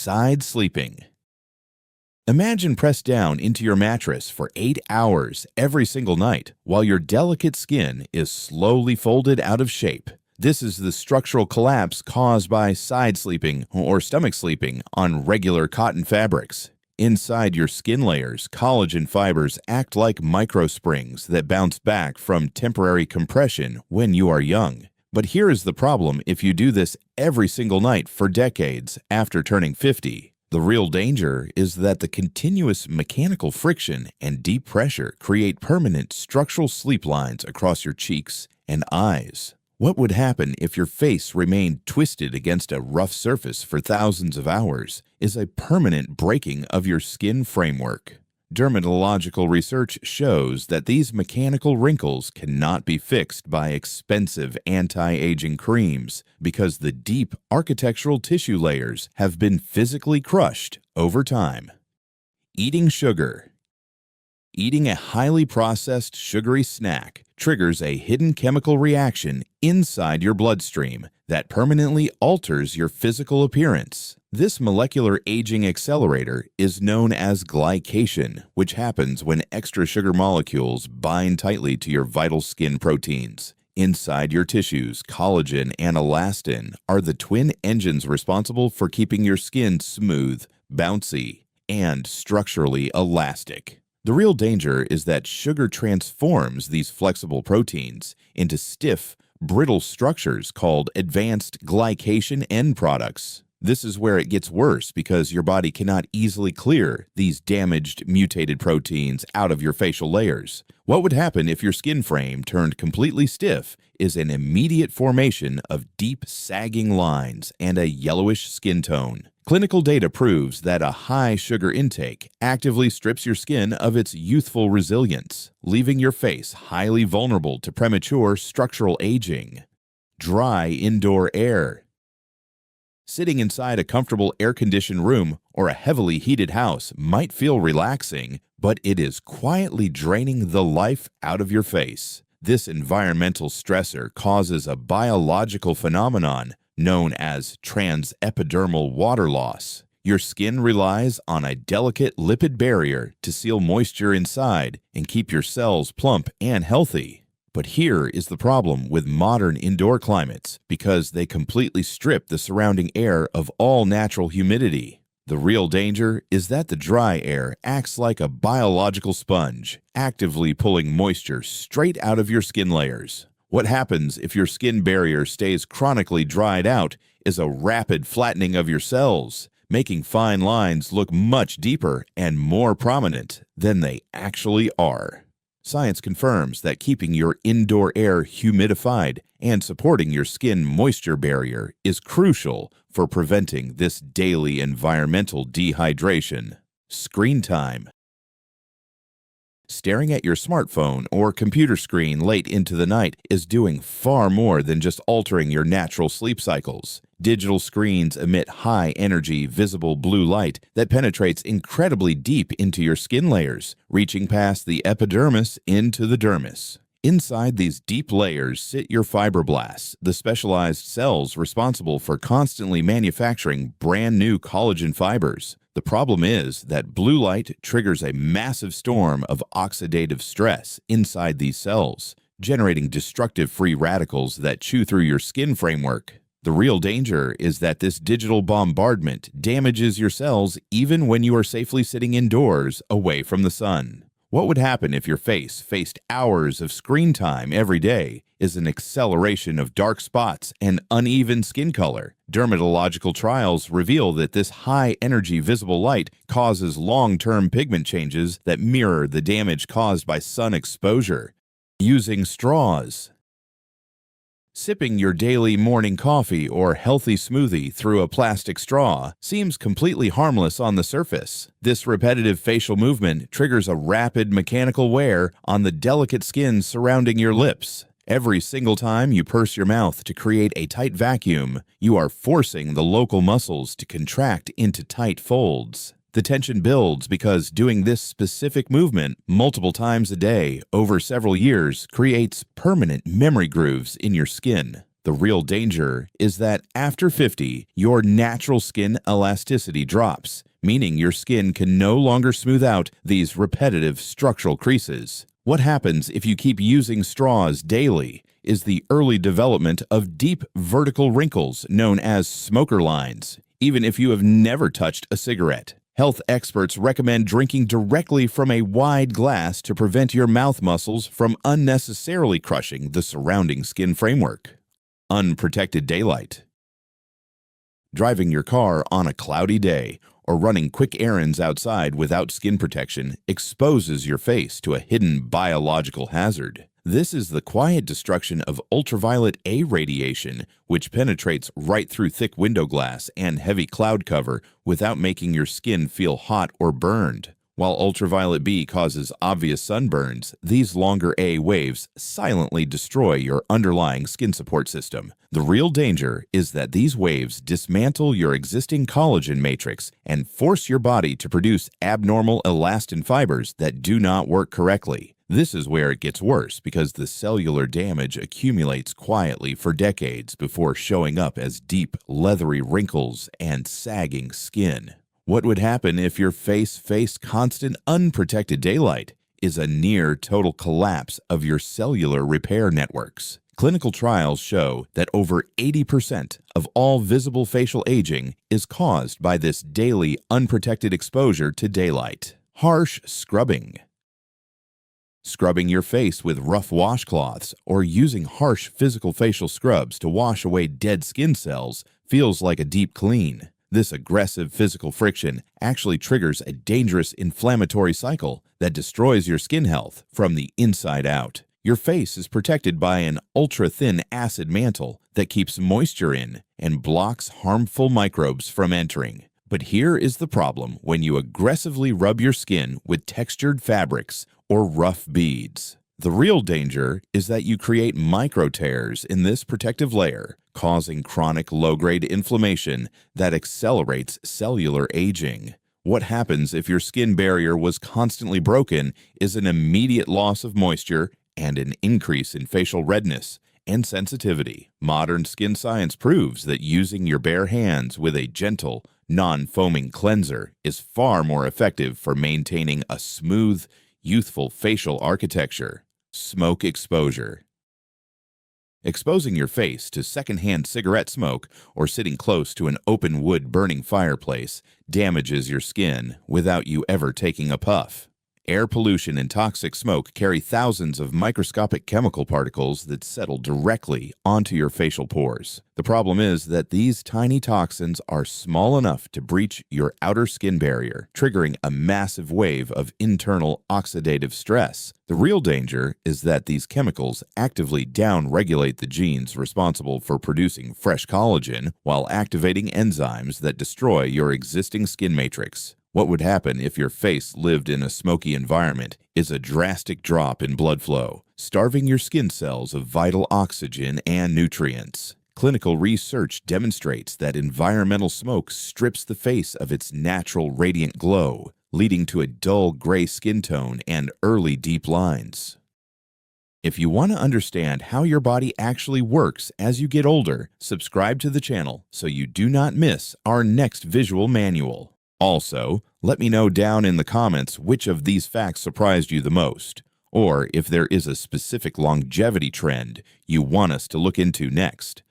side sleeping. Imagine pressed down into your mattress for 8 hours every single night while your delicate skin is slowly folded out of shape. This is the structural collapse caused by side sleeping or stomach sleeping on regular cotton fabrics. Inside your skin layers, collagen fibers act like microsprings that bounce back from temporary compression when you are young. But here is the problem if you do this every single night for decades after turning 50. The real danger is that the continuous mechanical friction and deep pressure create permanent structural sleep lines across your cheeks and eyes. What would happen if your face remained twisted against a rough surface for thousands of hours is a permanent breaking of your skin framework. Dermatological research shows that these mechanical wrinkles cannot be fixed by expensive anti-aging creams because the deep architectural tissue layers have been physically crushed over time. Eating sugar. Eating a highly processed sugary snack triggers a hidden chemical reaction inside your bloodstream that permanently alters your physical appearance. This molecular aging accelerator is known as glycation, which happens when extra sugar molecules bind tightly to your vital skin proteins. Inside your tissues, collagen and elastin are the twin engines responsible for keeping your skin smooth, bouncy, and structurally elastic. The real danger is that sugar transforms these flexible proteins into stiff, brittle structures called advanced glycation end products. This is where it gets worse because your body cannot easily clear these damaged, mutated proteins out of your facial layers. What would happen if your skin frame turned completely stiff is an immediate formation of deep, sagging lines and a yellowish skin tone. Clinical data proves that a high sugar intake actively strips your skin of its youthful resilience, leaving your face highly vulnerable to premature structural aging. Dry indoor air. Sitting inside a comfortable air-conditioned room or a heavily heated house might feel relaxing, but it is quietly draining the life out of your face. This environmental stressor causes a biological phenomenon known as transepidermal water loss. Your skin relies on a delicate lipid barrier to seal moisture inside and keep your cells plump and healthy. But here is the problem with modern indoor climates because they completely strip the surrounding air of all natural humidity. The real danger is that the dry air acts like a biological sponge, actively pulling moisture straight out of your skin layers. What happens if your skin barrier stays chronically dried out is a rapid flattening of your cells, making fine lines look much deeper and more prominent than they actually are. Science confirms that keeping your indoor air humidified and supporting your skin moisture barrier is crucial for preventing this daily environmental dehydration. Screen time. Staring at your smartphone or computer screen late into the night is doing far more than just altering your natural sleep cycles. Digital screens emit high-energy, visible blue light that penetrates incredibly deep into your skin layers, reaching past the epidermis into the dermis. Inside these deep layers sit your fibroblasts, the specialized cells responsible for constantly manufacturing brand new collagen fibers. The problem is that blue light triggers a massive storm of oxidative stress inside these cells, generating destructive free radicals that chew through your skin framework. The real danger is that this digital bombardment damages your cells even when you are safely sitting indoors away from the sun. What would happen if your face faced hours of screen time every day is an acceleration of dark spots and uneven skin color. Dermatological trials reveal that this high-energy visible light causes long-term pigment changes that mirror the damage caused by sun exposure. Using straws. Sipping your daily morning coffee or healthy smoothie through a plastic straw seems completely harmless on the surface. This repetitive facial movement triggers a rapid mechanical wear on the delicate skin surrounding your lips. Every single time you purse your mouth to create a tight vacuum, you are forcing the local muscles to contract into tight folds. The tension builds because doing this specific movement multiple times a day over several years creates permanent memory grooves in your skin. The real danger is that after 50, your natural skin elasticity drops, meaning your skin can no longer smooth out these repetitive structural creases. What happens if you keep using straws daily is the early development of deep vertical wrinkles known as smoker lines, even if you have never touched a cigarette. Health experts recommend drinking directly from a wide glass to prevent your mouth muscles from unnecessarily crushing the surrounding skin framework. Unprotected daylight. Driving your car on a cloudy day or running quick errands outside without skin protection exposes your face to a hidden biological hazard. This is the quiet destruction of ultraviolet A radiation, which penetrates right through thick window glass and heavy cloud cover without making your skin feel hot or burned. While ultraviolet B causes obvious sunburns, these longer A waves silently destroy your underlying skin support system. The real danger is that these waves dismantle your existing collagen matrix and force your body to produce abnormal elastin fibers that do not work correctly. This is where it gets worse because the cellular damage accumulates quietly for decades before showing up as deep, leathery wrinkles and sagging skin. What would happen if your face faced constant unprotected daylight is a near total collapse of your cellular repair networks. Clinical trials show that over 80% of all visible facial aging is caused by this daily unprotected exposure to daylight. Harsh scrubbing. Scrubbing your face with rough washcloths or using harsh physical facial scrubs to wash away dead skin cells feels like a deep clean. This aggressive physical friction actually triggers a dangerous inflammatory cycle that destroys your skin health from the inside out. Your face is protected by an ultra-thin acid mantle that keeps moisture in and blocks harmful microbes from entering. But here is the problem when you aggressively rub your skin with textured fabrics or rough beads. The real danger is that you create micro tears in this protective layer, causing chronic low-grade inflammation that accelerates cellular aging. What happens if your skin barrier was constantly broken is an immediate loss of moisture and an increase in facial redness and sensitivity. Modern skin science proves that using your bare hands with a gentle, non-foaming cleanser is far more effective for maintaining a smooth, youthful facial architecture. Smoke exposure. Exposing your face to secondhand cigarette smoke or sitting close to an open wood burning fireplace damages your skin without you ever taking a puff. Air pollution and toxic smoke carry thousands of microscopic chemical particles that settle directly onto your facial pores. The problem is that these tiny toxins are small enough to breach your outer skin barrier, triggering a massive wave of internal oxidative stress. The real danger is that these chemicals actively down-regulate the genes responsible for producing fresh collagen while activating enzymes that destroy your existing skin matrix. What would happen if your face lived in a smoky environment is a drastic drop in blood flow, starving your skin cells of vital oxygen and nutrients. Clinical research demonstrates that environmental smoke strips the face of its natural radiant glow, leading to a dull gray skin tone and early deep lines. If you want to understand how your body actually works as you get older, subscribe to the channel so you do not miss our next visual manual. Also, let me know down in the comments which of these facts surprised you the most, or if there is a specific longevity trend you want us to look into next.